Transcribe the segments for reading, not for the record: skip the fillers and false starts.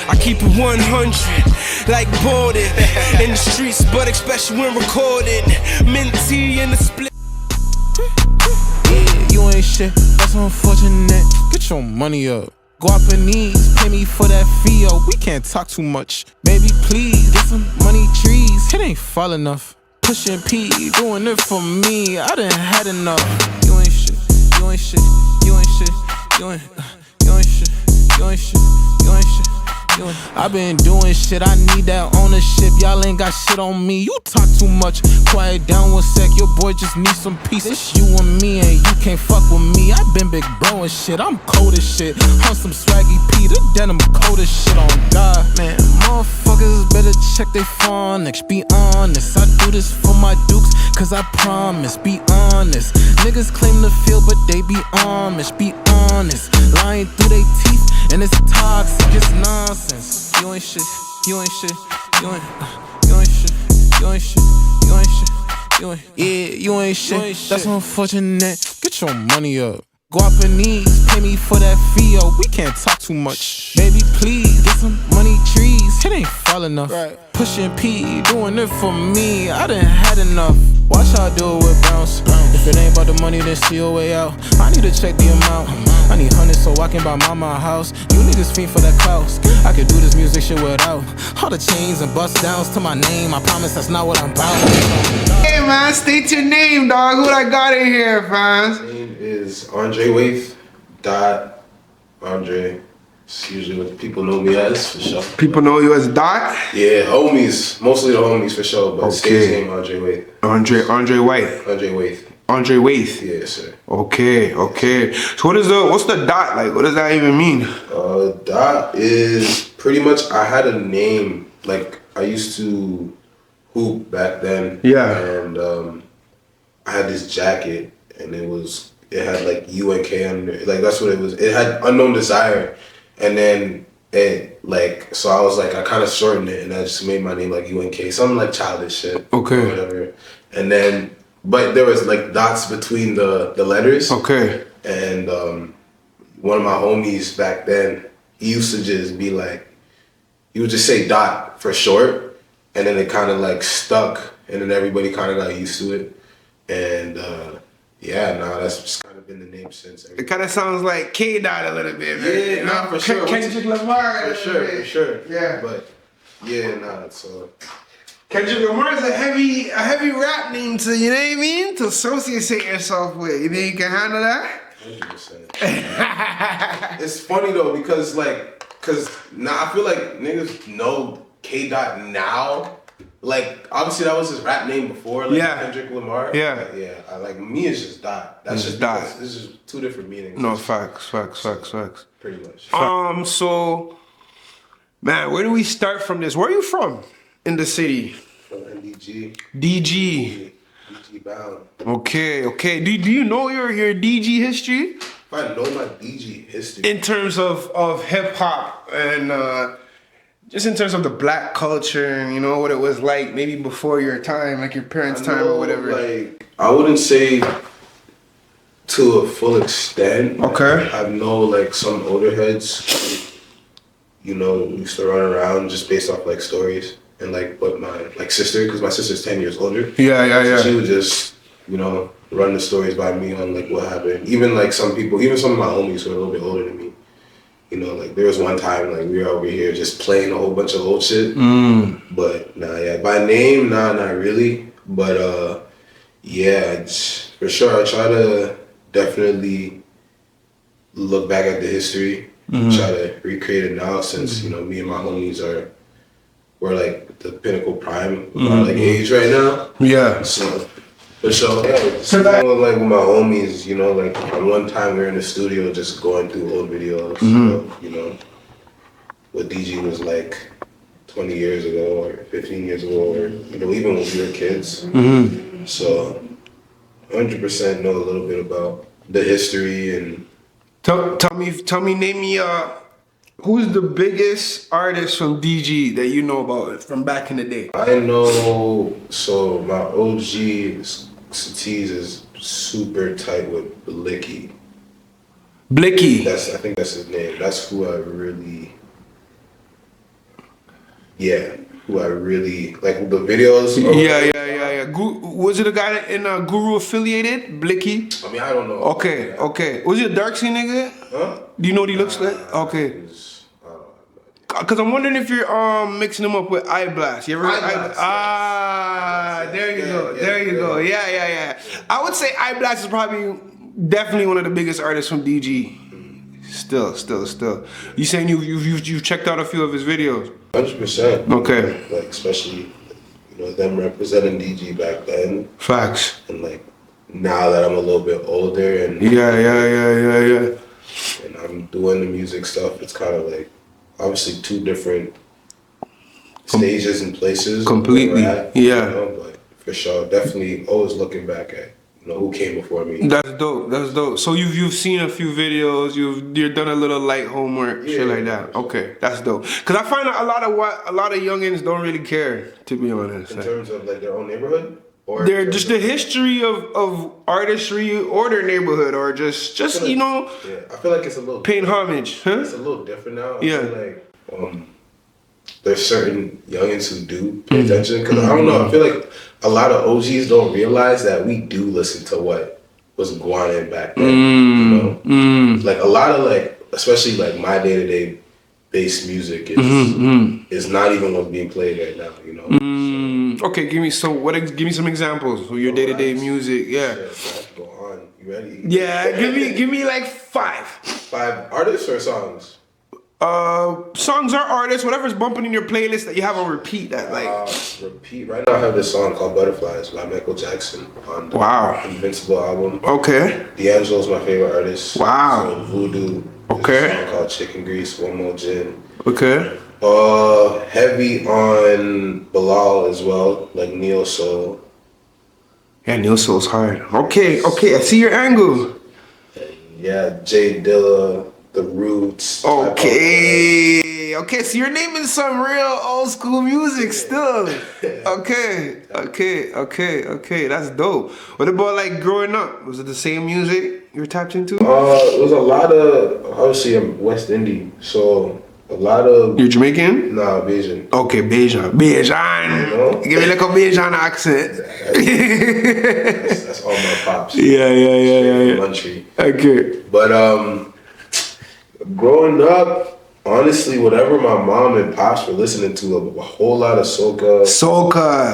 I keep it 100, like boarded in the streets, but especially when recorded. Minty in the split. Yeah, you ain't shit, that's unfortunate. Get your money up. Go up in knees, pay me for that fee, yo. We can't talk too much. Baby, please, get some money trees. It ain't fall enough. Pushing P, doing it for me. I done had enough. You ain't shit, you ain't shit, you ain't shit, you ain't shit, you ain't shit, you ain't shit. I've been doing shit, I need that ownership. Y'all ain't got shit on me. You talk too much. Quiet down one sec, your boy just needs some peace. It's you and me, and you can't fuck with me. I been big bro and shit, I'm cold as shit. On some swaggy P, the denim cold as shit on God. Man, motherfuckers better check they phonics. Be honest, I do this for my dukes, cause I promise, be honest. Niggas claim to feel, but they be Amish, be honest. Lying through they teeth, and it's toxic, it's nonsense. You ain't shit, you ain't shit, you ain't shit, you ain't shit, you ain't shit, you ain't, yeah, you ain't shit, that's unfortunate. Get your money up. Go up in knees, pay me for that fee, yo. We can't talk too much. Baby, please, get some money trees. It ain't fall enough. Right. Pushing P, doing it for me. I done had enough. Watch how I do it with bounce. If it ain't about the money, then see your way out. I need to check the amount. I need hundreds so I can buy mama a house. You niggas fiend for that clout. I could do this music shit without all the chains and bust downs to my name. I promise that's not what I'm about. Hey man, state your name, dog. Who I got in here, fans? My name is Andre Waithe. Dot Andre. It's usually what people know me as, for sure. People know you as Dot? Yeah, homies. Mostly the homies, for sure. But stage name Andre Waithe. Andre Waithe. Andre Waithe. Andre Waithe. Yes, sir. Okay. So what's the dot like? What does that even mean? Dot is pretty much, I had a name, like I used to hoop back then. Yeah. And I had this jacket and it had like UNK under it. Like that's what it was. It had Unknown Desire. And then so I was like, I kind of shortened it and I just made my name like UNK. Something like childish shit. Okay. Or whatever. And then, but there was like dots between the letters. Okay. And one of my homies back then, he used to just be like, he would just say Dot for short. And then it kind of like stuck. And then everybody kind of got used to it. And that's just kind of been the name since. It kind of sounds like K Dot a little bit, man. Yeah, nah, for sure. Kendrick Lamar. For sure. Yeah. But yeah, nah, so. Kendrick Lamar is a heavy rap name to, you know what I mean? To associate yourself with. You think you can handle that? 100%. It's funny though, because now I feel like niggas know K Dot now. Like, obviously that was his rap name before, like Kendrick Lamar. Yeah. But yeah, me it's just Dot. That's just Dot. This is two different meanings. No, facts. Pretty much. So, man, where do we start from this? Where are you from in the city? From NDG. DG. DG bound. Okay. Do you know your DG history? If I know my DG history. In terms of hip hop and just in terms of the black culture and you know what it was like maybe before your time, like your parents' time or whatever. Like, I wouldn't say to a full extent. Okay. I know like some older heads, you know, used to run around just based off like stories and like what my sister, because my sister's 10 years older. Yeah. So she would just, you know, run the stories by me on like what happened. Even like some people, even some of my homies who are a little bit older than me. You know, like there was one time like we were over here just playing a whole bunch of old shit. But by name, not really. But for sure I try to definitely look back at the history, try to recreate it now since, you know, me and my homies we're like the pinnacle prime of our like age right now. Yeah. So for sure. Yeah, so like with my homies, you know, like one time we were in the studio just going through old videos, you know, what DG was like 20 years ago or 15 years ago, or, you know, even when we were kids. So 100% know a little bit about the history and name me who's the biggest artist from DG that you know about from back in the day? I know, so my OG Satiz is super tight with Blicky. Blicky? I think that's his name. That's who I really Yeah, who I really like the videos. Yeah. Was it a guy in Guru affiliated? Blicky? I mean, I don't know. Okay. Was he a dark skin nigga? Huh? Do you know what he looks like? Okay. I don't know. Cause I'm wondering if you're mixing him up with Eye Blast. You ever heard Eye Blast? There you go. Yeah. I would say Eye Blast is probably definitely one of the biggest artists from DG. Still. You saying you've checked out a few of his videos? 100%. Okay. Like especially, them representing DG back then, Facts. and like now that I'm a little bit older and Yeah. and I'm doing the music stuff, it's kind of like obviously two different stages and places. Completely. Where we're at, Yeah. But for sure, definitely always looking back at who came before me. That's dope. So you've seen a few videos, you've done a little light homework, shit like that. Okay, that's dope. Cause I find out a lot of youngins don't really care, to be honest. In terms of like their own neighborhood, or they're just the history of artistry or their neighborhood, or just Yeah, I feel like it's a little paying homage, huh? It's a little different now. I Yeah. feel like there's certain youngins who do pay attention, because I don't know. I feel like a lot of OGs don't realize that we do listen to what was going on back then. Like a lot of especially like my day-to-day bass music is not even what's being played right now. Okay, give me some examples of your day-to-day music. Yeah. Go on. You ready? Yeah, give me like 5. 5 artists or songs? Songs or artists, whatever's bumping in your playlist that you have on repeat. That Repeat. Right now I have this song called Butterflies by Michael Jackson on the Wow. Invincible album. Okay. D'Angelo's my favorite artist. Wow. So Voodoo. Okay. There's a song called Chicken Grease, One More Gin. Okay. Heavy on Bilal as well, like Neo Soul. Yeah, Neo Soul's hard. Okay. I see your angle. Yeah, Jay Dilla, The Roots. Okay, so you're naming some real old school music still. Okay, that's dope. What about like growing up? Was it the same music you were tapped into? It was a lot of, obviously I'm West Indian, so a lot of... You're Jamaican? Nah, Bajan. Okay, Bajan. Give me like a Bajan accent. That's all my pops. Yeah. Country. Okay. But growing up, honestly, whatever my mom and pops were listening to, a whole lot of soca, a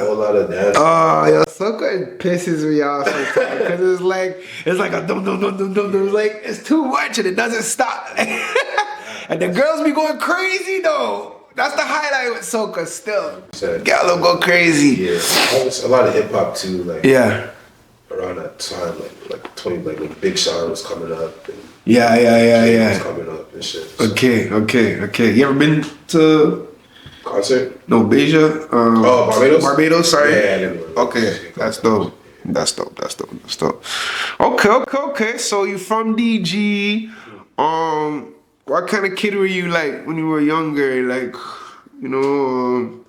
whole lot of dance. Oh, yo, soca pisses me off sometimes because it's like a dum dum dum dum dum dum. Like it's too much and it doesn't stop. And the girls be going crazy though. That's the highlight with soca still. Gallo go crazy. Yeah, a lot of hip hop too. Like around that time, like 20, like when Big Sean was coming up. And Yeah. was coming up and shit. So. Okay. You ever been to concert? No, Beja. Barbados. Barbados. Sorry. Yeah, I didn't know. Okay, that's dope. Okay. So you from DG? What kind of kid were you like when you were younger? Like, in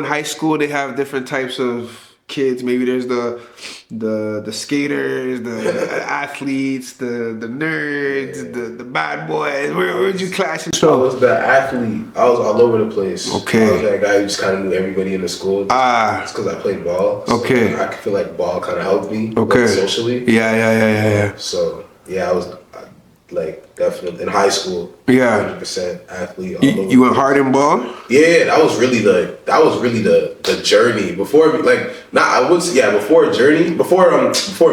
high school they have different types of kids. Maybe there's the skaters, the athletes, the nerds, the bad boys. Where'd you class yourself? I was the athlete. I was all over the place. Okay. I was that guy who just kind of knew everybody in the school. It's because I played ball. So Okay. I feel like ball kind of helped me. Okay. Like, socially. Yeah. So yeah, I was like definitely in high school. Yeah. 100% athlete. You went hard in ball? Yeah, that was really the journey. Before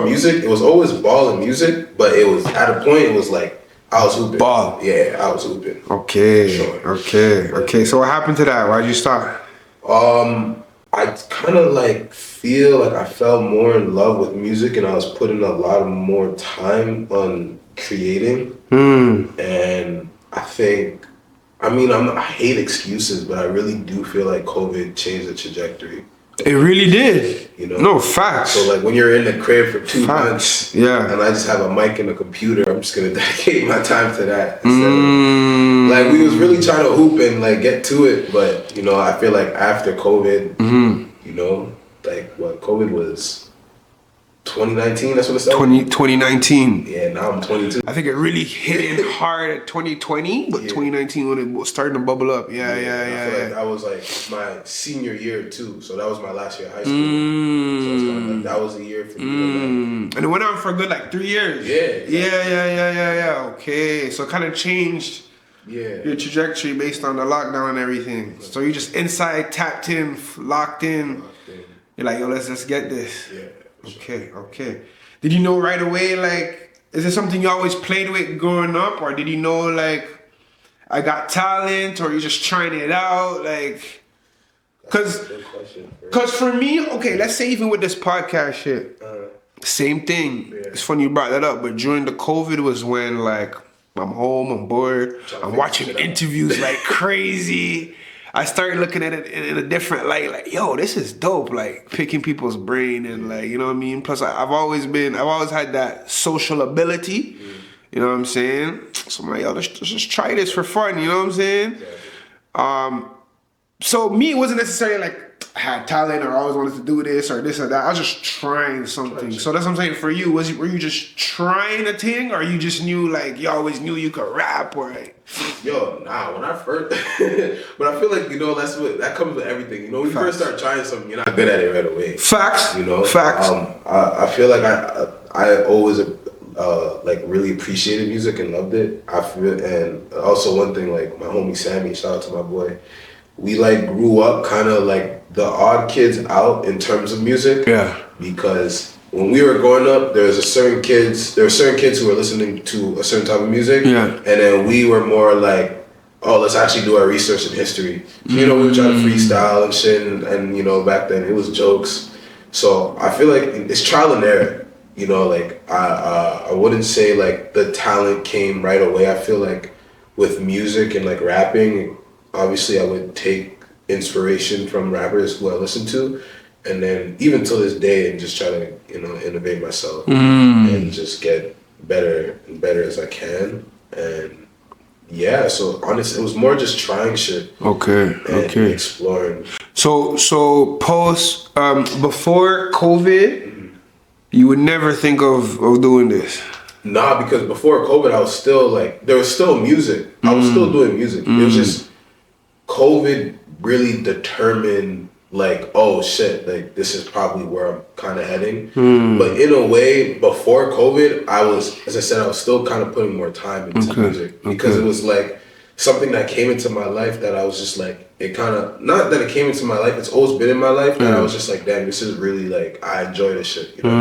music, it was always ball and music, but it was at a point it was like I was hooping. Ball. Yeah, I was hooping. Okay. Sure. Okay. So what happened to that? Why'd you stop? I kind of like feel like I fell more in love with music, and I was putting a lot more time on creating. And I think, I hate excuses, but I really do feel like COVID changed the trajectory. It really did. No, facts. So like when you're in the crib for 2 months, yeah, and I just have a mic and a computer, I'm just gonna dedicate my time to that. Like we was really trying to hoop and like get to it, but I feel like after COVID, like what COVID was 2019, that's when it started? 2019. Yeah, now I'm 22. I think it really hit in hard at 2020, but 2019 when it was starting to bubble up. I feel like that was like my senior year too. So that was my last year of high school. So it's kind of like that was the year for me. And it went on for a good like 3 years. Yeah. Exactly. Yeah. Okay, so it kind of changed your trajectory based on the lockdown and everything. So you just inside tapped in, locked in. You're like, yo, let's get this. Yeah. Okay. Did you know right away, like, is it something you always played with growing up? Or did you know, like, I got talent? Or you just trying it out? Like, cause for me, okay, let's say even with this podcast shit, same thing. Yeah. It's funny you brought that up, but during the COVID was when, like, I'm home, I'm bored, I'm watching interviews like crazy. I started looking at it in a different light, like, yo, this is dope, like picking people's brain and like, you know what I mean? Plus I've always had that social ability, you know what I'm saying? So I'm like, yo, let's just try this for fun, you know what I'm saying? So me, it wasn't necessarily like I had talent or I always wanted to do this or that. I was just trying something. So that's what I'm saying. For you, were you just trying a thing, or you just knew, like, you always knew you could rap, or like? Yo, nah. When I first, but I feel like, you know, that comes with everything. You know, when you first start trying something, you're not good at it right away. Facts. You know. Facts. I feel like I always like really appreciated music and loved it. I feel, and also one thing, like my homie Sammy, shout out to my boy. We like grew up kind of like the odd kids out in terms of music. Yeah. Because when we were growing up, there were certain kids who were listening to a certain type of music. Yeah. And then we were more like, oh, let's actually do our research in history. You know, we were trying to freestyle and shit, and you know, back then it was jokes. So I feel like it's trial and error. You know, like I wouldn't say like the talent came right away. I feel like with music and like rapping, obviously I would take inspiration from rappers who I listen to, and then even till this day, and just try to, you know, innovate myself and just get better and better as I can. And yeah, so honestly, it was more just trying shit. Okay. Exploring. So post before COVID, you would never think of doing this. Nah, because before COVID, I was still like, there was still music. I was still doing music. It was just COVID really determined, like, oh shit, like this is probably where I'm kind of heading. But in a way, before COVID, I was still kind of putting more time into music, because it was like something that came into my life that I was just like, it kind of, not that it came into my life, it's always been in my life, that I was just like, damn, this is really like, I enjoy this shit, you know what I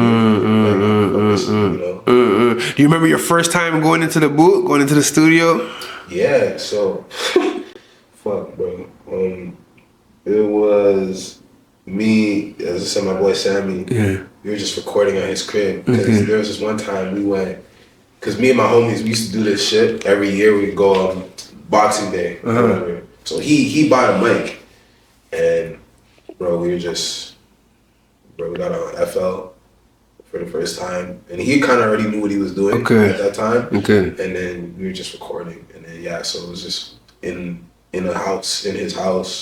mean? Do you remember your first time going into the booth, going into the studio? Yeah, so fuck, bro. It was me, as I said, my boy Sammy. Yeah. We were just recording at his crib. Because there was this one time we went, because me and my homies, we used to do this shit every year. We'd go on Boxing Day, whatever. So he bought a mic, and bro, we got on FL for the first time, and he kind of already knew what he was doing at that time. And then we were just recording, and then so it was just in his house,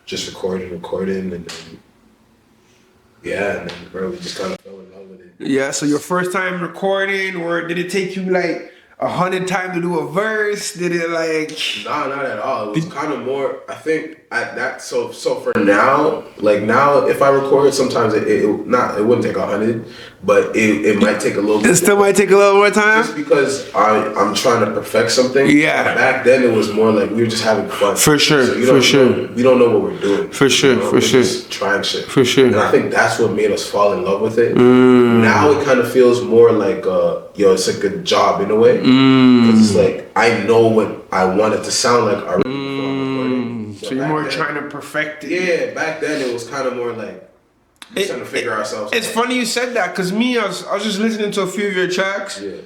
just recording, and then and then bro, we just kind of fell in love with it. Yeah, so your first time recording, or did it take you like 100 times to do a verse? Did it like? Nah, not at all. It was kind of more, I think, at that. So for now, like now, if I record, sometimes it wouldn't take 100, but it might take a little bit. It still might take a little more time? Just because I'm trying to perfect something. Yeah. Back then, it was more like we were just having fun. For sure, so we don't know what we're doing. For sure. Just trying shit. For sure. And I think that's what made us fall in love with it. Now it kind of feels more like, it's like a job in a way. Because it's like, I know what I want it to sound like already before I'm recording. So you're more trying to perfect it. Yeah, back then it was kind of more like trying to figure ourselves out. It's funny you said that, because me, I was just listening to a few of your tracks. Yeah.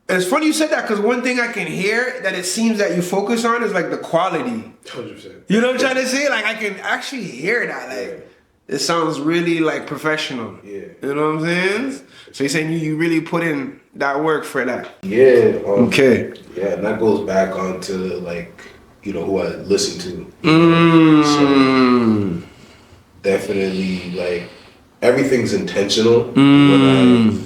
And it's funny you said that, because one thing I can hear that it seems that you focus on is like the quality. 100%. You know what I'm trying to say? Like, I can actually hear that. Like, it sounds really like professional. Yeah. You know what I'm saying? So you're saying you really put in that work for that? Yeah. Okay. Yeah, and that goes back onto like, you know, who I listen to. So definitely like everything's intentional when I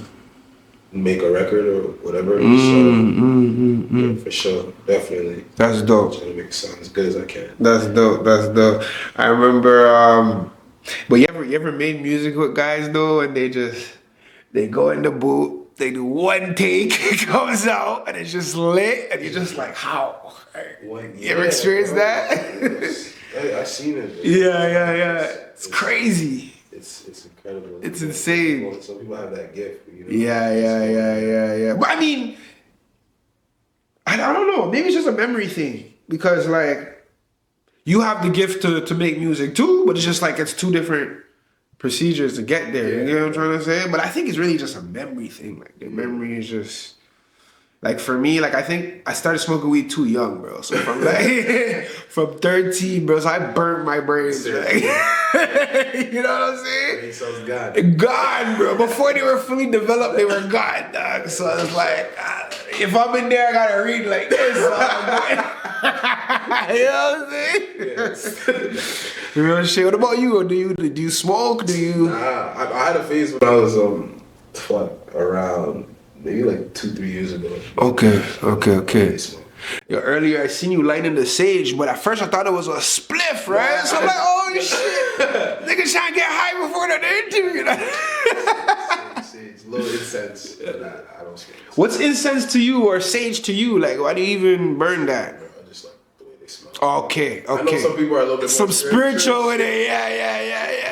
make a record or whatever. Yeah, for sure, definitely. That's dope. I'm trying to make it sound as good as I can. That's dope. That's dope. I remember. But you ever made music with guys though, and they go in the booth, they do one take, it comes out, and it's just lit, and you're just like, how? You ever experienced that? I seen it. Yeah. It's crazy. It's incredible. It's insane. Some people have that gift. You know? Yeah. But I mean, I don't know. Maybe it's just a memory thing because like you have the gift to make music too, but it's just like it's two different procedures to get there. You know what I'm trying to say? But I think it's really just a memory thing. Like the memory is just like for me. Like I think I started smoking weed too young, bro. So from like from 13, bro, so I burnt my brains. Like, you know what I'm saying? Brain cells gone. Gone, bro. Before they were fully developed, they were gone, dog. So it's like, if I'm in there, I gotta read like this. You know what I'm saying? Yes. Real shit. What about you? Do you smoke? Do you? Nah, I had a phase when I was around maybe like 2-3 years ago. Okay. Yo, earlier I seen you lighting the sage, but at first I thought it was a spliff, right? So I'm like, oh shit, niggas trying to get high before the interview. Sage, little incense, but I don't smoke. What's incense to you or sage to you? Like, why do you even burn that? I just like the way they smell. Okay. I know some people are a little bit some more spiritual with it. Yeah.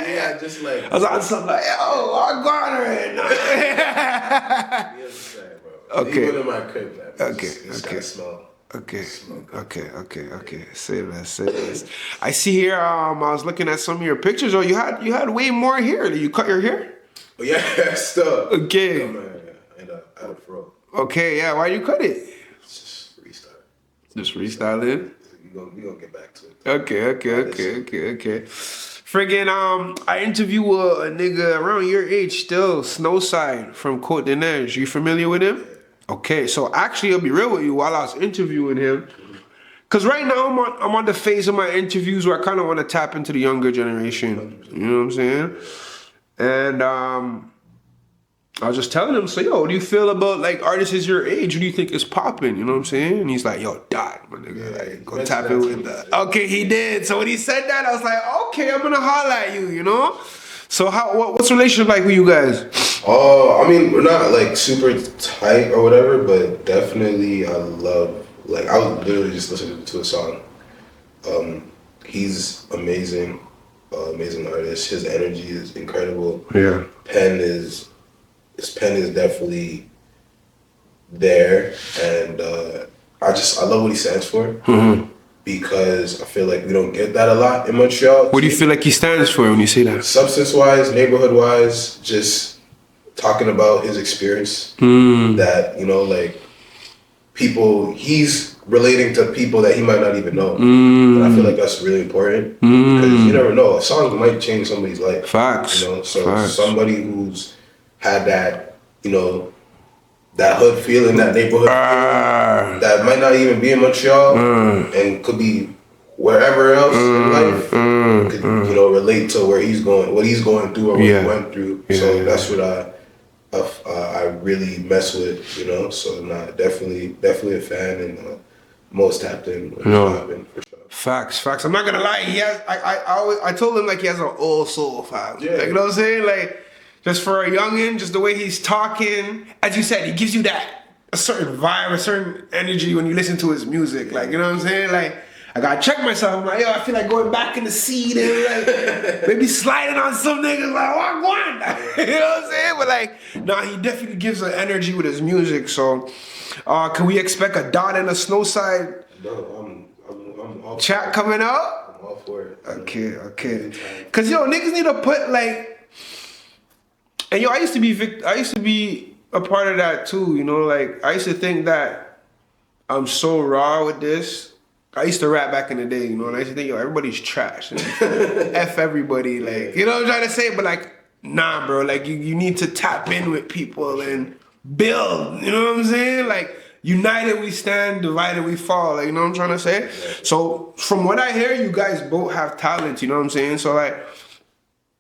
Yeah, just like I was on something like, yo, I'm gone right now. You understand, bro. Okay. Even in my crib, man. Okay. It's gotta smell. Okay. Say less. I see here. I was looking at some of your pictures. Oh, you had way more hair. Did you cut your hair? Oh yeah, stuff. Okay. Oh, man, and I had a fro. Okay. Yeah. Why you cut it? It's just restart. Just restyle it. We gonna get back to it. Okay. Friggin', I interview a nigga around your age still, Snowside from Côte de Neige. You familiar with him? Okay, so actually, I'll be real with you. While I was interviewing him, because right now I'm on the phase of my interviews where I kind of want to tap into the younger generation. You know what I'm saying? And I was just telling him, so yo, what do you feel about like artists your age? What do you think is popping? You know what I'm saying? And he's like, yo, dog, my nigga, like, go tap in with that. Okay, he did. So when he said that, I was like, okay, I'm gonna holla at you, you know? So what's the relationship like with you guys? Oh, I mean, we're not like super tight or whatever, but definitely I love, like, I was literally just listening to a song. He's amazing, amazing artist. His energy is incredible. Yeah. His pen is definitely there, and I love what he stands for. Because I feel like we don't get that a lot in Montreal. What do you feel like he stands for when you say that? Substance-wise, neighborhood-wise, just talking about his experience. That, you know, like, he's relating to people that he might not even know. And I feel like that's really important. Because you never know, a song might change somebody's life. Facts. You know, so Facts. somebody who's had that, you know, that hood feeling, that neighborhood feeling, that might not even be in Montreal and could be wherever else in life, could, you know, relate to where he's going, what he's going through or what he went through. So that's what I really mess with, you know. So nah, definitely a fan and most tapped in with popping for sure. Facts. I'm not gonna lie. He has. I told him like he has an old soul, fam. Yeah. Like, you know what I'm saying? Like, just for a youngin', just the way he's talking, as you said, he gives you a certain vibe, a certain energy when you listen to his music. Like, you know what I'm saying? Like, I gotta check myself. I'm like, yo, I feel like going back in the seat and like maybe sliding on some niggas like, what going? You know what I'm saying? But like, nah, he definitely gives an energy with his music. So, can we expect a Dot and a Snowside No, I'm all chat coming up? I'm all for it. Okay. Cause yo, niggas need to put like, and yo, I used to be a part of that too. You know, like I used to think that I'm so raw with this. I used to rap back in the day, you know, and I used to think, yo, everybody's trash. F everybody, like, you know what I'm trying to say? But like, nah, bro, like you need to tap in with people and build, you know what I'm saying? Like, united we stand, divided we fall, like, you know what I'm trying to say? So from what I hear, you guys both have talent, you know what I'm saying? So like,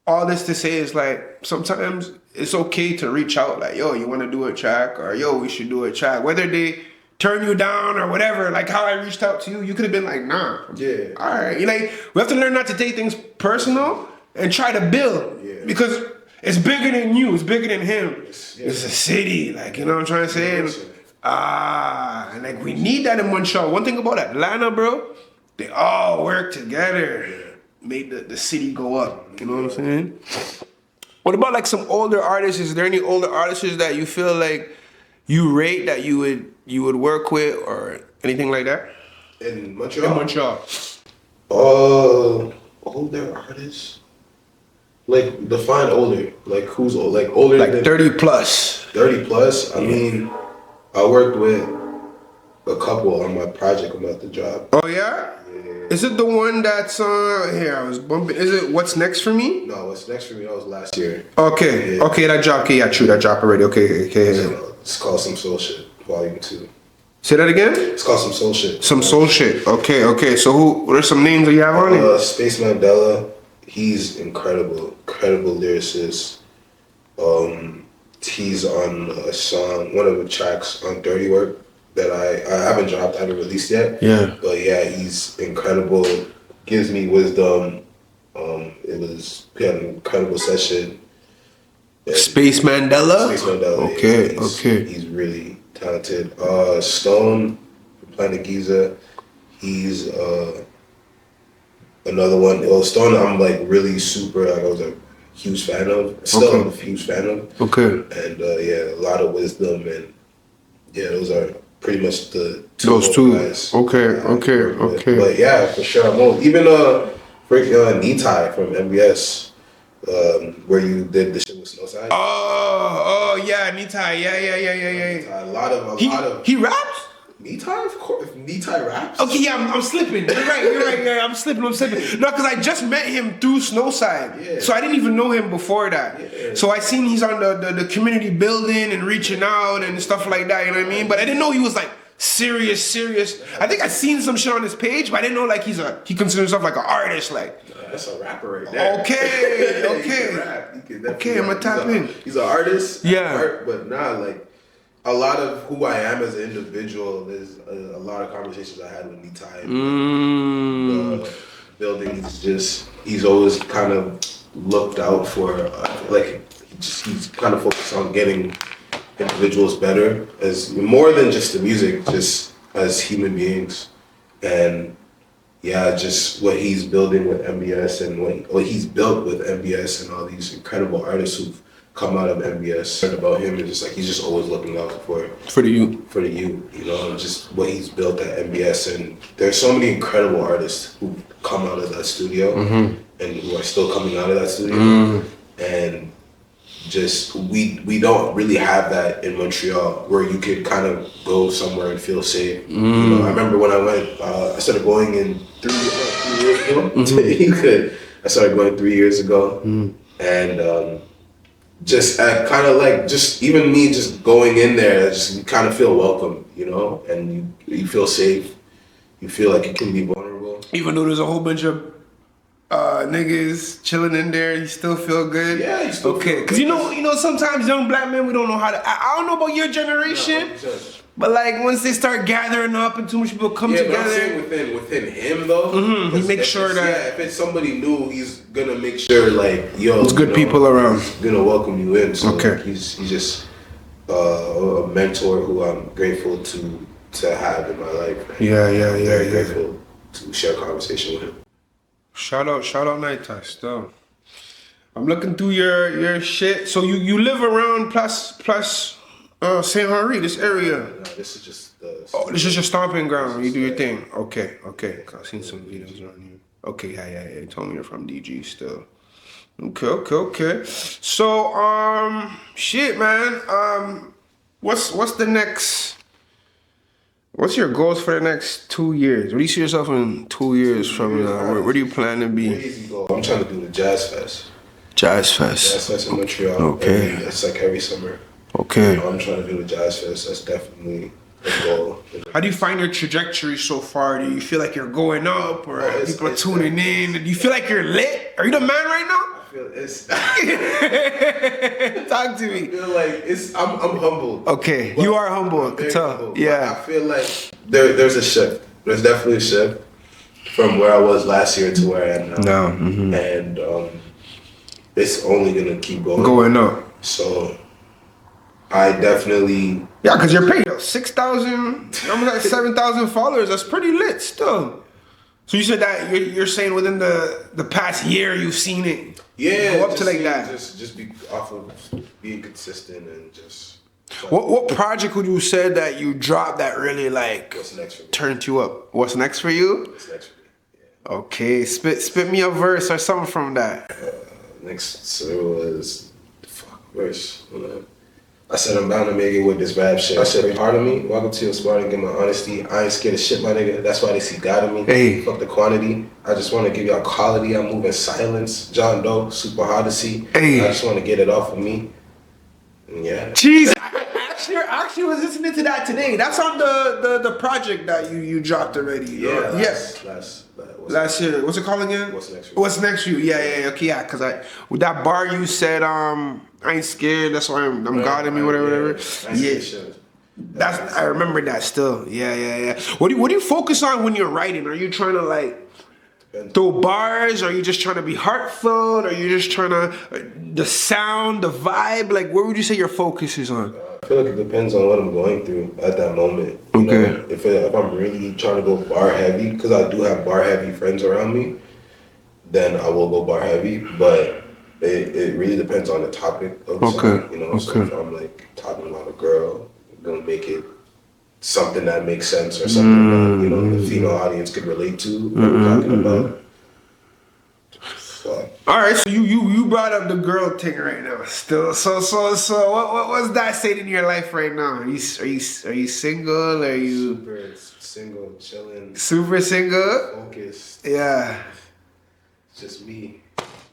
all this to say is like sometimes it's okay to reach out, like, yo, you want to do a track, or yo, we should do a track. Whether they turn you down or whatever, like how I reached out to you, you could have been like, nah. Yeah. All right. You like, we have to learn not to take things personal and try to build. Yeah. Because it's bigger than you, it's bigger than him. Yeah. It's a city, like, you know what I'm trying to say? And like we need that in Montreal. One thing about Atlanta, bro, they all work together. Made the city go up. You know what I'm saying? What about like some older artists? Is there any older artists that you feel like you rate that you would work with or anything like that? In Montreal? In Montreal. Older artists? Like, define older. Like, who's old? Like, older Like than 30 plus. 30 plus? I mean, I worked with a couple on my project I'm about to drop. Oh, yeah? Is it the one that's here? I was bumping. Is it What's Next for Me? No, What's Next for Me, that was last year. Okay, okay, that dropped. Okay, yeah, true, that dropped already. Okay. It's called Some Soul Shit, Volume 2. Say that again? It's called Some Soul Shit. Some soul shit. Okay. So what are some names that you have on it? Space Mandela, he's incredible lyricist. He's on a song, one of the tracks on Dirty Work that I haven't dropped, I haven't released yet. Yeah. But yeah, he's incredible, gives me wisdom. It was an incredible session. And Space Mandela? Space Mandela. Okay. He's really talented. Stone from Planet Giza. He's another one. Well, Stone, I'm like really super. Like I was a huge fan of. Still, I'm a huge fan of. Okay. And yeah, a lot of wisdom, and yeah, those are pretty much the Those two. guys. Okay. But yeah, for sure. Even Nitai from MBS. Where you did the shit with Snowside. Oh yeah, Nitai. Yeah. A lot of He raps? Nitai, of course. If Nitai raps. Okay, yeah, I'm slipping. You're right. Yeah, I'm slipping. No, because I just met him through Snowside. Yeah. So I didn't even know him before that. Yeah. So I seen he's on the community building and reaching out and stuff like that, you know what I mean? But I didn't know he was like serious. I think I seen some shit on his page, but I didn't know like he considers himself like an artist, like. That's a rapper right there. Okay. He can rap. He can definitely Okay, I'm rap. gonna tap in. He's an artist. Yeah. But like a lot of who I am as an individual, there's a lot of conversations I had with Nitai. The building, he's always kind of looked out for, he's kind of focused on getting individuals better, as more than just the music, just as human beings. And yeah, just what he's building with MBS and what he's built with MBS and all these incredible artists who've come out of MBS. And about him is just like he's just always looking out for the youth, you know, just what he's built at MBS. And there's so many incredible artists who come out of that studio and who are still coming out of that studio. And just we don't really have that in Montreal, where you could kind of go somewhere and feel safe. You know, I remember when I went, I started going in 3 years ago. I started going 3 years ago, and just kind of like just even me just going in there, just you kind of feel welcome, you know, and you feel safe. You feel like you can be vulnerable, Even though there's a whole bunch of niggas chilling in there, you still feel good. Yeah, you still okay. feel Because you know, sometimes young black men, we don't know how to. I don't know about your generation, but like once they start gathering up and too much people come together. But I'm saying within him though, he makes sure that if it's somebody new, he's gonna make sure like there's good people around. He's gonna welcome you in. So Okay. he's just a mentor who I'm grateful to have in my life. Yeah. Very grateful to share conversation with him. Shout out Night Time still. I'm looking through your shit. So you live around plus Saint Henri, this area. No, this is just This is your stomping ground. You do your thing. Okay. I've seen some videos around you. Okay, yeah. You told me you're from DG still. Okay. So shit, man. What's the next? What's your goals for the next 2 years? Where do you see yourself in 2 years from now? Where do you plan to be? Easy goal. I'm trying to do the Jazz Fest. Jazz Fest. Jazz Fest in Montreal. Okay. It's like every summer. Okay. I'm trying to do the Jazz Fest. That's definitely a goal. How do you find your trajectory so far? Do you feel like you're going up, or people are tuning in? Do you feel like you're lit? Are you the man right now? feel it's. Talk to I me. feel like I'm humbled. Okay, But you are humble. I I'm can very tell. humble. But Yeah. I feel like there's a shift. There's definitely a shift from where I was last year to where I am now. No. And it's only gonna keep going. Going up. So I definitely. Yeah, because you're paid 6,000, I'm like 7,000 followers. That's pretty lit still. So you said that you're saying within the past year you've seen it Yeah, go up to just like see- that. Just be off of being consistent and just. What project would you say that you dropped that really like What's next for me? turned you up? What's next for you? What's next for me? Yeah. Okay, spit me a verse or something from that. Next so it was verse. I said I'm bound to make it with this rap shit. I said, pardon me, welcome to your smart and get my honesty. I ain't scared of shit, my nigga. That's why they see God in me. Hey. Fuck the quantity. I just want to give y'all quality. I move in silence. John Doe, super hard to see. Hey. I just want to get it off of me. And yeah. Jeez, I actually was listening to that today. That's on the project that you dropped already. Yeah. Yes. Last year. What's it called again? What's next for you? What's next for you? Yeah. Okay, yeah. Cause with that bar you said, I ain't scared. That's why I'm God in me, whatever. Yeah. I remember that still. Yeah. What do you focus on when you're writing? Are you trying to like throw bars? Are you just trying to be heartfelt? Are you just trying to the sound, the vibe? Like, where would you say your focus is on? I feel like it depends on what I'm going through at that moment. You Okay. know, if I'm really trying to go bar heavy, because I do have bar heavy friends around me, then I will go bar heavy. But it really depends on the topic of the song. You know, so if I'm like talking about a girl, I'm gonna make it something that makes sense or something that the female audience could relate to. What I'm talking about. So, All right, so you brought up the girl thing right now. Still, so what's that saying in your life right now? Are you single? Are you super single, chilling, super single? focused. Yeah, It's just me.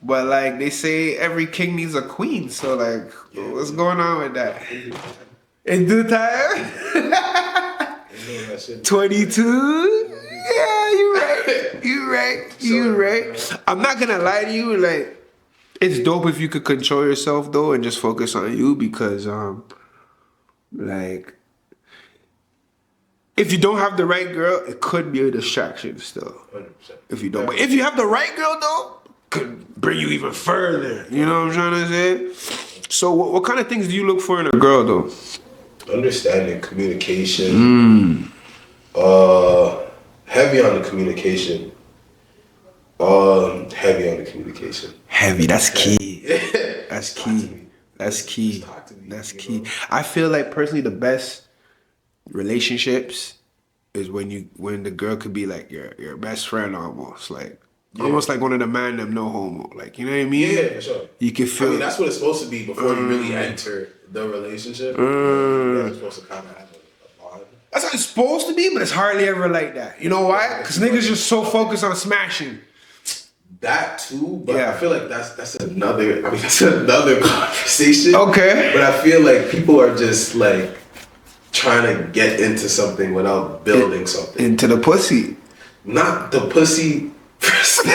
but like they say, every king needs a queen. So like, what's going on with that? In due time. 22. Yeah, you right. I'm not gonna lie to you, like it's dope if you could control yourself though and just focus on you because like if you don't have the right girl, it could be a distraction still. 100%. If you don't. But if you have the right girl though, could bring you even further. You know what I'm trying to say? So what kind of things do you look for in a girl though? Understanding, communication. Heavy on the communication. Heavy, that's key. That's key. Talk to me, That's you key. know? I feel like personally the best relationships is when the girl could be like your best friend almost. Like almost like one of the man them no homo. Like you know what I mean? Yeah, for sure. You can feel that's what it's supposed to be before you really enter the relationship. You're supposed to kind of have a bond. that's how it's supposed to be, but it's hardly ever like that. You know why? Because niggas just so focused on smashing. That too, but Yeah. I feel like that's another conversation. Okay. But I feel like people are just like trying to get into something without building something. Into the pussy. Not the pussy per se.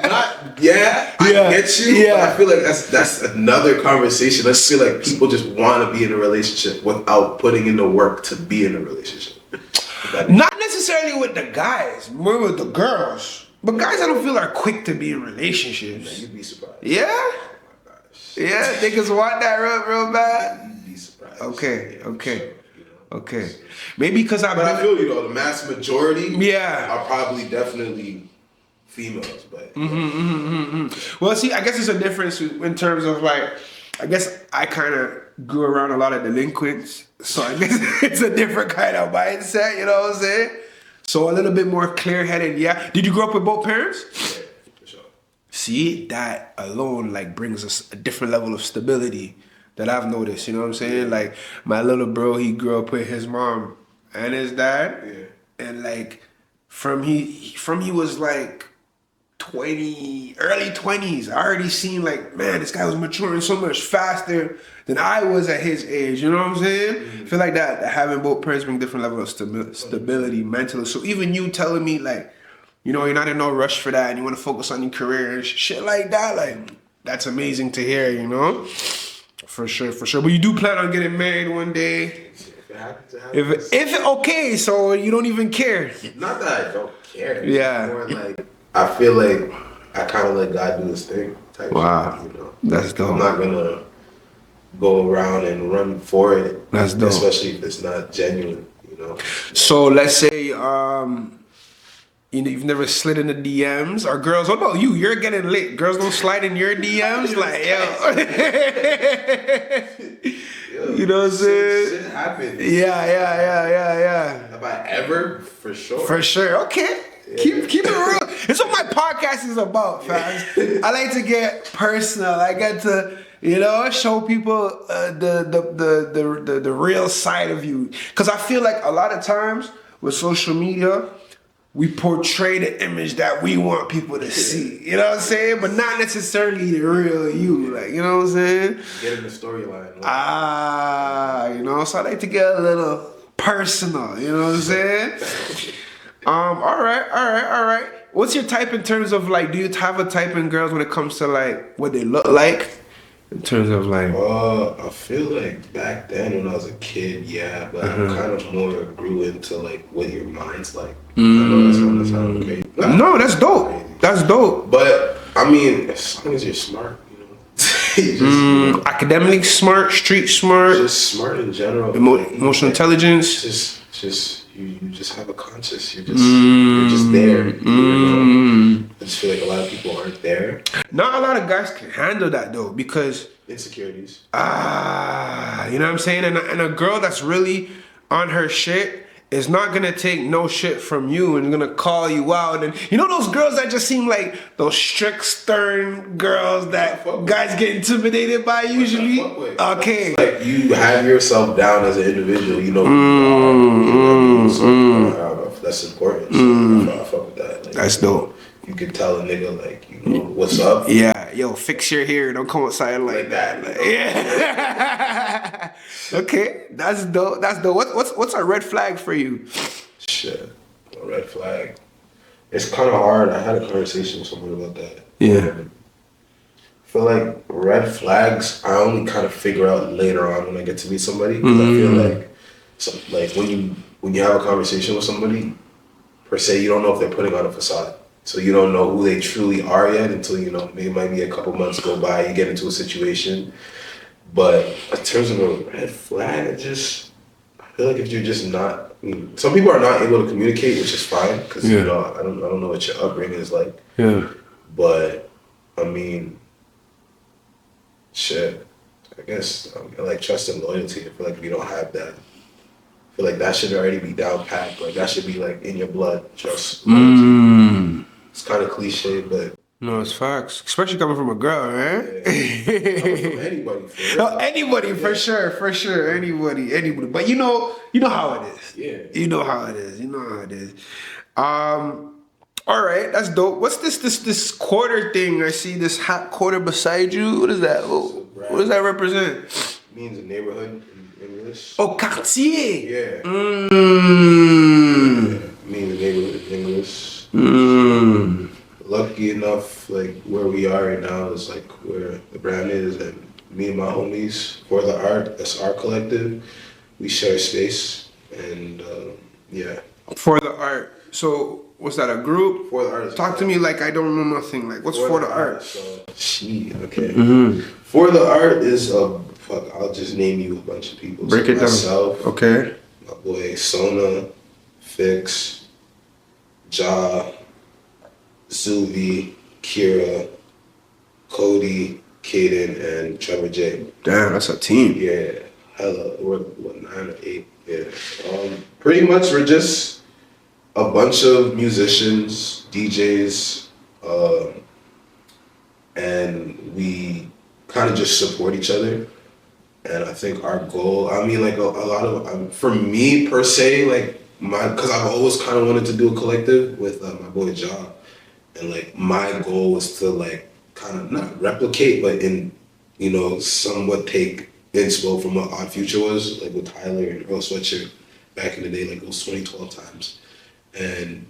I get you. Yeah. But I feel like that's another conversation. I just feel like people just want to be in a relationship without putting in the work to be in a relationship. Not necessarily with the guys, more with the girls. But guys, I don't feel are quick to be in relationships. You'd be surprised. Yeah? Oh my gosh. Yeah, niggas want that real bad. You'd be surprised. Okay. Yeah, for sure, you know. Okay. Maybe because I've But I been... feel you though, the mass majority Yeah. are probably definitely females, but Well, see, I guess it's a difference in terms of like, I guess I kind of grew around a lot of delinquents. So I guess it's a different kind of mindset, you know what I'm saying? So a little bit more clear-headed, yeah. Did you grow up with both parents? yeah, for sure. See, that alone like brings us a different level of stability that I've noticed, you know what I'm saying? Like my little bro, he grew up with his mom and his dad. Yeah. And like from he was like 20, early 20s, I already seen like, man, this guy was maturing so much faster than I was at his age, you know what I'm saying? I feel like that having both parents bring different level of stability mentally. So even you telling me like, you know, you're not in no rush for that and you want to focus on your career and shit like that, like, that's amazing to hear, you know? For sure, for sure. But you do plan on getting married one day? If it happens, it happens. Okay, so you don't even care. Not that I don't care. It's Yeah. more like, I feel like I kind of let God do his thing. Type Wow. shit, you know? That's dope. I'm not going to go around and run for it. That's dope. Especially if it's not genuine, you know? So let's say, you know, you've never slid in the DMs, or girls, what about you? You're getting lit. Girls don't slide in your DMs, like, yo. You know what I'm saying? Shit happens. Yeah. Have I ever? For sure. For sure. Okay. Yeah. Keep it real. It's what my podcast is about, fam. I like to get personal. I get to, you know, show people the real side of you. Because I feel like a lot of times with social media, we portray the image that we want people to see. You know what I'm saying? But not necessarily the real you. Like, you know what I'm saying? Get in the storyline. You know, so I like to get a little personal. You know what I'm saying? All right. What's your type in terms of, like, do you have a type in girls when it comes to, like, what they look like? In terms of, like... I feel like back then when I was a kid, yeah, but I kind of more grew into, like, what your mind's like. I know that's gonna sound crazy. No, that's dope. That's dope. But, I mean, as long as you're smart, you know. Academically smart, street smart. Just smart in general. Emotional intelligence. You just have a conscience. You're just there. You know? I just feel like a lot of people aren't there. Not a lot of guys can handle that though, because insecurities. You know what I'm saying? And a girl that's really on her shit is not gonna take no shit from you and gonna call you out. And you know those girls that just seem like those strict, stern girls that guys get intimidated by usually? Okay. Like you have yourself down as an individual, you know. That's important. So I fuck with that. Like, that's dope. You could tell a nigga, like, you know, what's up? Yeah, yo, fix your hair. Don't come outside like that. Like, yeah. Okay, that's dope. That's dope. What's a red flag for you? Shit, a red flag. It's kind of hard. I had a conversation with someone about that. Yeah. I feel like red flags, I only kind of figure out later on when I get to meet somebody. Because I feel like, when you have a conversation with somebody, per se, you don't know if they're putting on a facade. So you don't know who they truly are yet until, you know, maybe it might be a couple months go by, you get into a situation. But in terms of a red flag, I feel like if you're just not, some people are not able to communicate, which is fine, because, you know, I don't know what your upbringing is like. Yeah. But, I mean, shit, I guess, I like trust and loyalty. I feel like if you don't have that, I feel like that should already be down packed. Like that should be like in your blood, trust. It's kind of cliche, but no, it's facts. Especially coming from a girl, right? Yeah. Coming from anybody. Anybody, for sure. Anybody. But you know how it is. Yeah. You know how it is. All right, that's dope. What's this quarter thing? I see this hot quarter beside you. What is that? What does that represent? It means a neighborhood in English. Oh, quartier. Yeah. Yeah. It means a neighborhood in English. Lucky enough, like where we are right now is like where the brand is, and me and my homies For the Art, that's our collective. We share space, and yeah. For the Art. So what's that? A group? For the Art. Talk to me like I don't know nothing. Like what's For the Art? So, okay. For the Art is I'll just name you a bunch of people. Break it down. Myself, okay. My boy Sona, Fix, Ja, Zuvi, Kira, Cody, Kaden, and Trevor J. Damn, that's a team. Yeah, hella. We're 9 or 8. Yeah. Pretty much we're just a bunch of musicians, DJs, and we kind of just support each other. And I think our goal, I mean, like a lot of, for me per se, like because I've always kind of wanted to do a collective with my boy Ja. And like my goal was to like kind of not replicate, but somewhat take inspo from what Odd Future was, like with Tyler and Earl Sweatshirt back in the day, like those 2012 times. And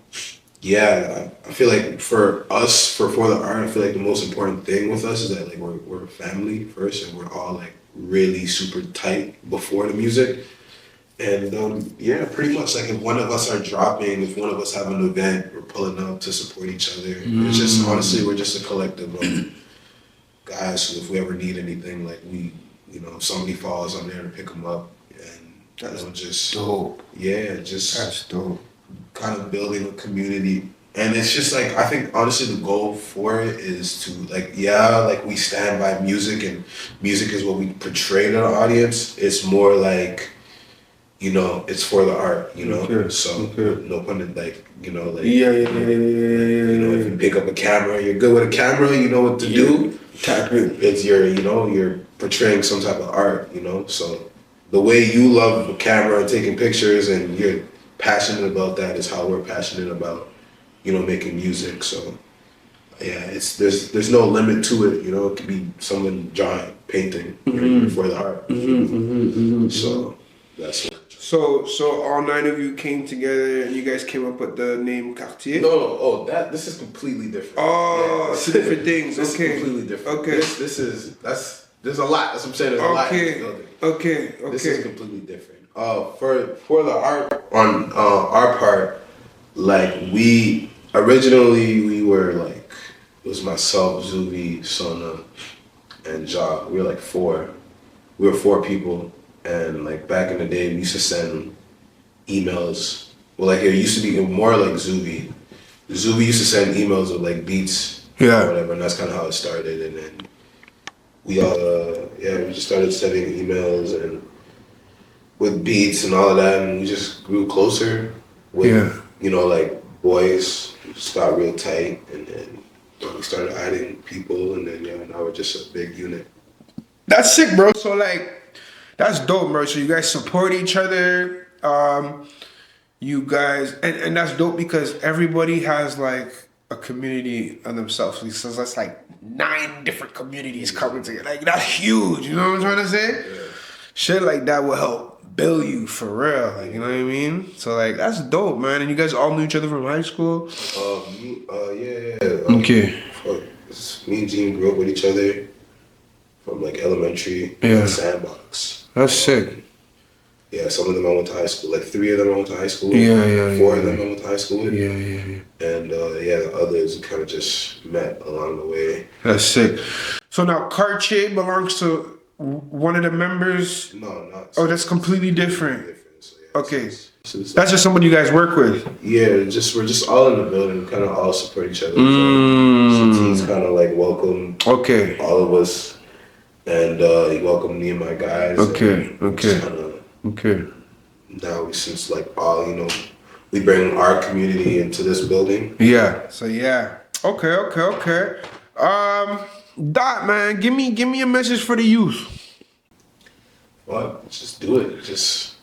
yeah, I feel like for us, for the art, I feel like the most important thing with us is that like we're a family first, and we're all like really super tight before the music. And yeah, pretty much like if one of us are dropping, if one of us have an event, we're pulling up to support each other. It's just honestly, we're just a collective of guys who, if we ever need anything, like if somebody falls, I'm there to pick them up, and just Dope. yeah, just That's dope. kind of building a community. And it's just like, I think honestly the goal for it is to like, yeah, like we stand by music and music is what we portray to the audience. It's more like, it's for the art, Okay. So Okay. no pun in like, like, Yeah. if you pick up a camera, you're good with a camera, you know what to do. Tap in. It's you're portraying some type of art, so the way you love a camera and taking pictures and you're passionate about that is how we're passionate about, making music. So yeah, there's no limit to it, it could be someone drawing, painting for the art. So that's what. So all 9 of you came together and you guys came up with the name Quartier? No, this is completely different. Oh, Yeah, two different things. This Okay. is completely different. Okay. There's a lot. That's what I'm saying. There's a lot in this building. Okay. This is completely different. For the art on our part, like we were like, it was myself, Zuvi, Sona, and Ja. We were like four. We were 4 people, and like back in the day, we used to send emails. Well, like it used to be more like Zuvi. Zuvi used to send emails with like beats or whatever, and that's kind of how it started. And then we all, we just started sending emails and with beats and all of that, and we just grew closer with, like boys. We just got real tight, and then we started adding people, and then now we're just a big unit. That's sick, bro. So like, that's dope, bro. So you guys support each other. You guys, and that's dope because everybody has like a community on themselves. So that's like 9 different communities coming together. Like that's huge. You know what I'm trying to say? Yeah. Shit like that will help build you for real. Like, you know what I mean? So like, that's dope, man. And you guys all knew each other from high school? Okay. Me and Gene grew up with each other from like elementary sandbox. That's sick. Yeah, some of them I went to high school. Like 3 of them I went to high school. 4 of them I went to high school with. Yeah. And the others kind of just met along the way. That's sick. So now Cartier belongs to one of the members? No, not. Oh, that's completely different. So, yeah, Okay. That's just someone you guys work with? Yeah, we're just all in the building, kind of all support each other. So he's kind of like welcomed all of us, and he welcomed me and my guys. Okay. Now since like all we bring our community into this building. Yeah. So yeah. Okay. Dot, man, give me a message for the youth. Well, just do it. Just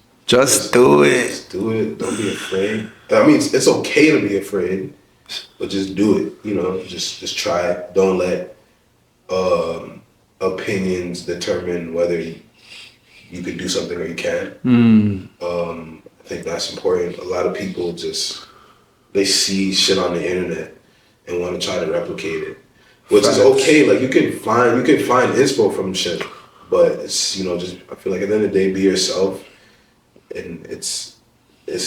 do it. Just do it. Don't be afraid. I mean, it's okay to be afraid, but just do it. Just try it. Don't let opinions determine whether you could do something or you can't. I think that's important. A lot of people they see shit on the internet and want to try to replicate it, which is okay. Like you can find inspo from shit, but it's I feel like at the end of the day, be yourself, and it's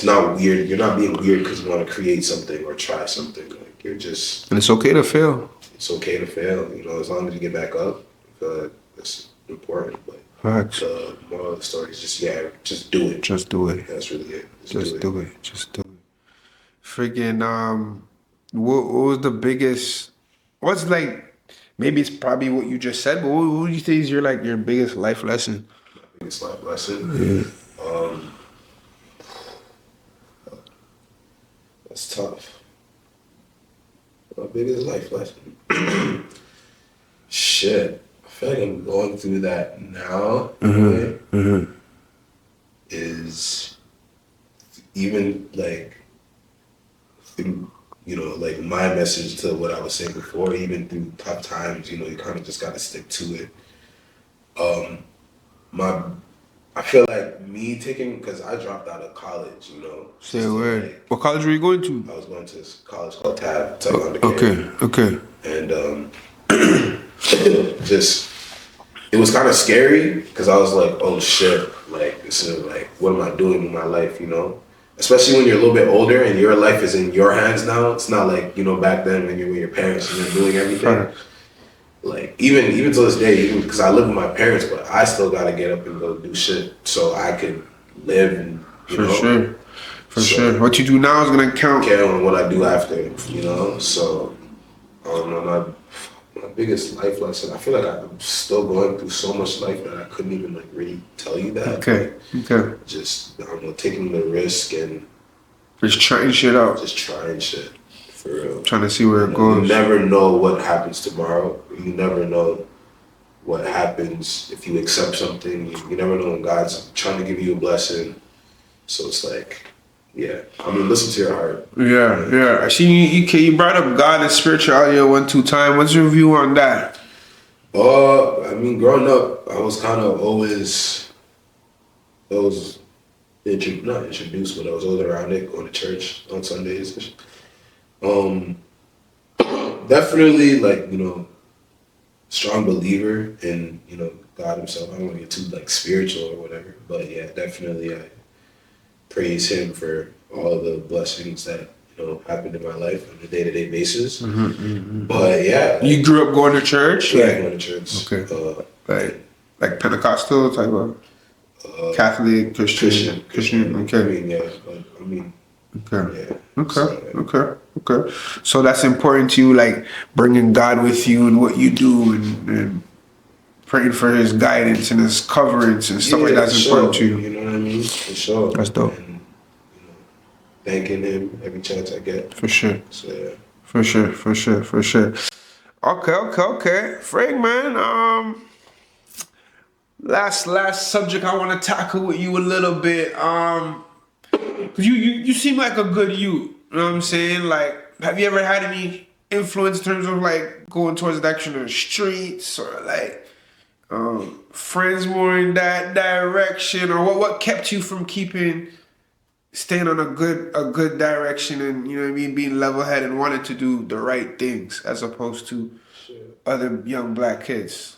not weird. You're not being weird because you want to create something or try something. Like you're just. And it's okay to fail. It's okay to fail. As long as you get back up, that's important. But Facts. the moral of the story is just do it. Just do it. That's really it. Just do it. Freaking what was the biggest? What's like? Maybe it's probably what you just said, but what do you think is your biggest life lesson? My biggest life lesson. That's tough. My biggest life lesson. Shit. I feel like I'm going through that now. Is even like like my message to what I was saying before, even through tough times, you kind of just gotta stick to it. I feel like me taking, because I dropped out of college, you know. Say a So, word. like, What college were you going to? I was going to this college called TAB. It's like undergrad. Okay. And just, it was kind of scary because I was like, oh shit, like, this is like, what am I doing in my life, you know? Especially when you're a little bit older and your life is in your hands now. It's not like, you know, back then when you're with your parents and you're doing everything. Like, even to this day, even because I live with my parents, but I still got to get up and go do shit so I can live and, you know. For sure. What you do now is going to count. On what I do after, you know? So, I don't know, my biggest life lesson, I feel like I'm still going through so much life that I couldn't even like really tell you that. Okay. Just, I don't know, taking the risk and Just trying shit out. just trying shit, for real. Trying to see where it You goes. never know what happens tomorrow. You never know what happens if you accept something. You never know when God's trying to give you a blessing. So it's like, yeah. I mean, listen to your heart. Yeah. I see you brought up God and spirituality 1-2 times. What's your view on that? I mean, growing up, I was kind of always, not introduced, but I was always around it, going to church on Sundays. Definitely, like, you know, strong believer in, you know, God himself. I don't want to get too, like, spiritual or whatever, but yeah, definitely I praise him for all the blessings that, you know, happened in my life on a day-to-day basis. But yeah. You grew up going to church? Yeah, going to church. Okay. Like Pentecostal type of Catholic, Christian. Okay. I mean, yeah, but I mean, Okay. yeah. Okay. So that's important to you, like bringing God with you in what you do and praying for his guidance and his coverage and stuff like that's important to you. You know what I mean? For sure. That's dope. And, you know, thanking him every chance I get. For sure. So yeah. For sure. Okay. Frank, man, last subject I want to tackle with you a little bit. You seem like a good youth. You know what I'm saying? Like, have you ever had any influence in terms of like going towards the direction of the streets or like friends more in that direction, or what kept you from staying on a good direction and, you know what I mean, being level-headed and wanting to do the right things as opposed to other young black kids?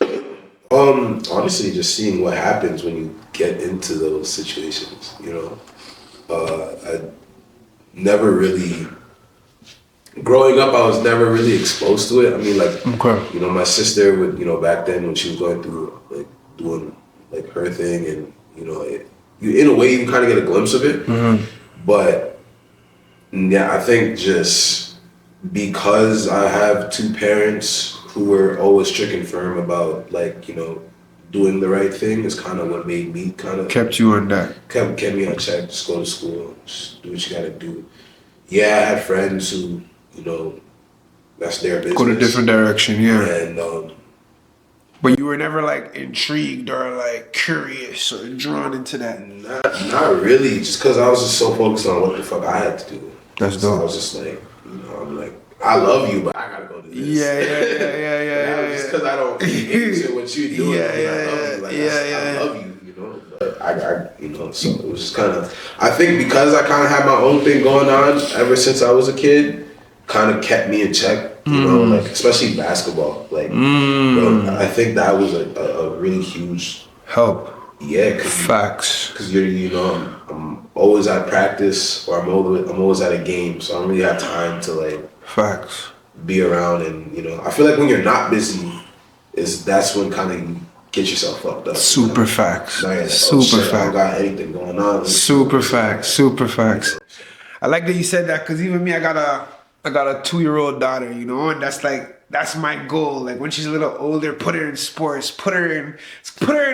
Honestly, just seeing what happens when you get into those situations, you know. I never really, growing up, I was never really exposed to it. I mean, like, you know, my sister would, you know, back then when she was going through, like, doing, like, her thing and, you know, in a way, you kind of get a glimpse of it. But, yeah, I think just because I have two parents who were always strict and firm about, like, you know, doing the right thing is kind of what made me kind of... Kept you on that. Kept me on check, just go to school, just do what you gotta do. Yeah, I had friends who, you know, that's their business. Go to a different direction, yeah. And, but you were never, like, intrigued or, like, curious or drawn into that? Not really, just because I was just so focused on what the fuck I had to do. That's dope. So I was just like, you know, I'm like, I love you, but I gotta go do this. Yeah. Just because I don't into what you're doing, I love you, you know. But I, you know, so it was just kind of, I think because I kind of had my own thing going on ever since I was a kid, kind of kept me in check, you know, like, especially basketball. Like, bro, I think that was a really huge help. Yeah, facts. Because you know, I'm always at practice or I'm always at a game, so I don't really have time to like facts be around. And you know, I feel like when you're not busy, that's when kind of you get yourself fucked up. Super facts. Like, super facts. I don't got anything going on. Super facts. I like that you said that because even me, I got a 2-year-old daughter, you know, and that's my goal. Like when she's a little older, put her in sports, put her in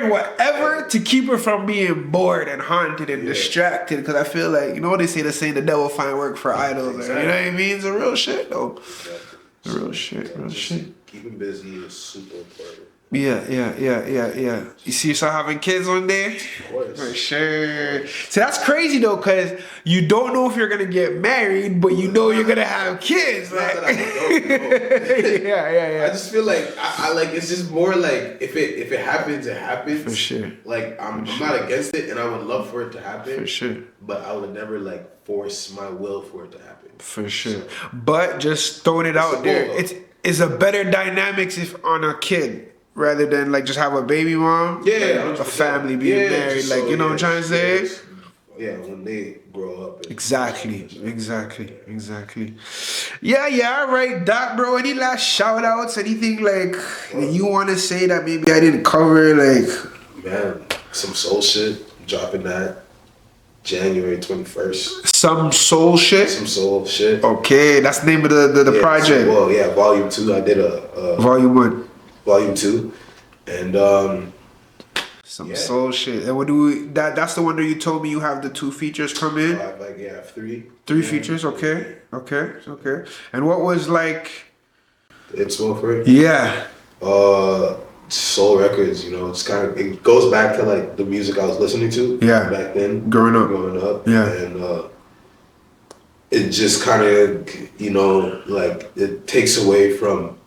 whatever to keep her from being bored and haunted and distracted. Because I feel like, you know what they say, the devil find work for idols. Exactly. You know what I mean? It's a real shit though. Exactly. Real shit. Keeping busy is super important. Yeah. You see yourself having kids one day? Of course. For sure. See, that's crazy though, cause you don't know if you're gonna get married, but you know you're gonna have kids. Not Like, that I don't know. yeah. I just feel like I like it's just more like if it happens, it happens. For sure. Like I'm not against it, and I would love for it to happen. For sure. But I would never like force my will for it to happen. For sure. But just throwing it out a there, goal, it's a better dynamics if on a kid rather than like just have a baby mom. Yeah, like, a 100%. family being married. just Like, so, you know what I'm trying to say? yes. Yeah, when they grow up. Exactly. Yeah, all right, Doc, bro. Any last shout outs? Anything like that you want to say that maybe I didn't cover? Like, Man, some soul shit. Dropping that January 21st. some soul shit? Some soul shit. Okay, that's the name of the Yeah, project. Well, yeah, volume 2. I did a Volume 1. volume 2, and Some Yeah. soul shit. And what do we, that's the one that you told me you have the 2 features come in? I have like 3. 3 Yeah. features, okay. And what was like, It's one for it. yeah. Soul records, you know, it's kind of, it goes back to like the music I was listening to Yeah. back then, Growing up. Yeah. and it just kind of, you know, like it takes away from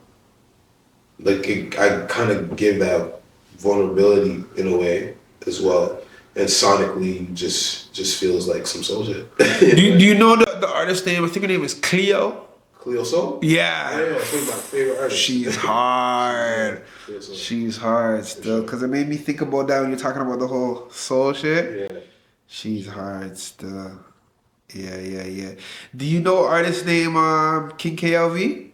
like I kind of give that vulnerability in a way as well, and sonically just feels like some soul shit. Do you know the artist name? I think her name is Cleo. Cleo Soul? Yeah. Yeah, she's my favorite artist. She's hard. Cleo Soul. She's hard still. Because it made me think about that when you're talking about the whole soul shit. Yeah. She's hard still. Yeah. Do you know artist name King KLV?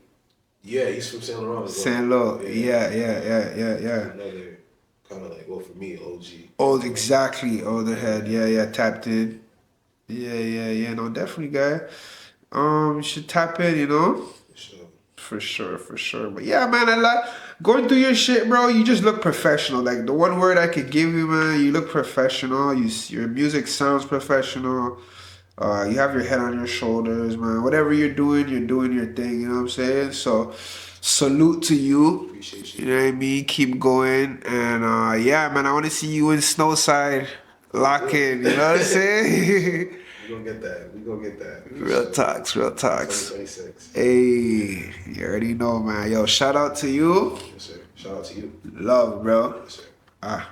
Yeah, he's from Saint Laurent. as well. Saint Lo. Yeah. Another kind of like, well, for me, OG. Oh, exactly. Older head. Yeah. Tapped in. Yeah. No, definitely, guy. You should tap in, you know? For sure. For sure. But yeah, man, I like going through your shit, bro. You just look professional. Like the one word I could give you, man, you look professional. Your music sounds professional. You have your head on your shoulders, man. Whatever you're doing your thing, you know what I'm saying? So salute to you. Appreciate you. You know what I mean? Keep going. And yeah, man, I want to see you in Snowside. Lock in, you know what I'm saying? We gonna get that. Real talks. 2026. Hey, you already know, man. Yo, shout out to you. Yes, sir. Shout out to you. Love, bro. Yes, sir.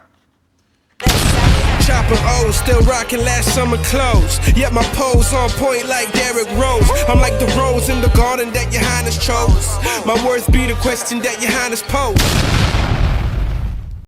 Chopper O, still rocking last summer clothes. Yet my pose on point like Derrick Rose. I'm like the rose in the garden that your highness chose. My words be the question that your highness posed.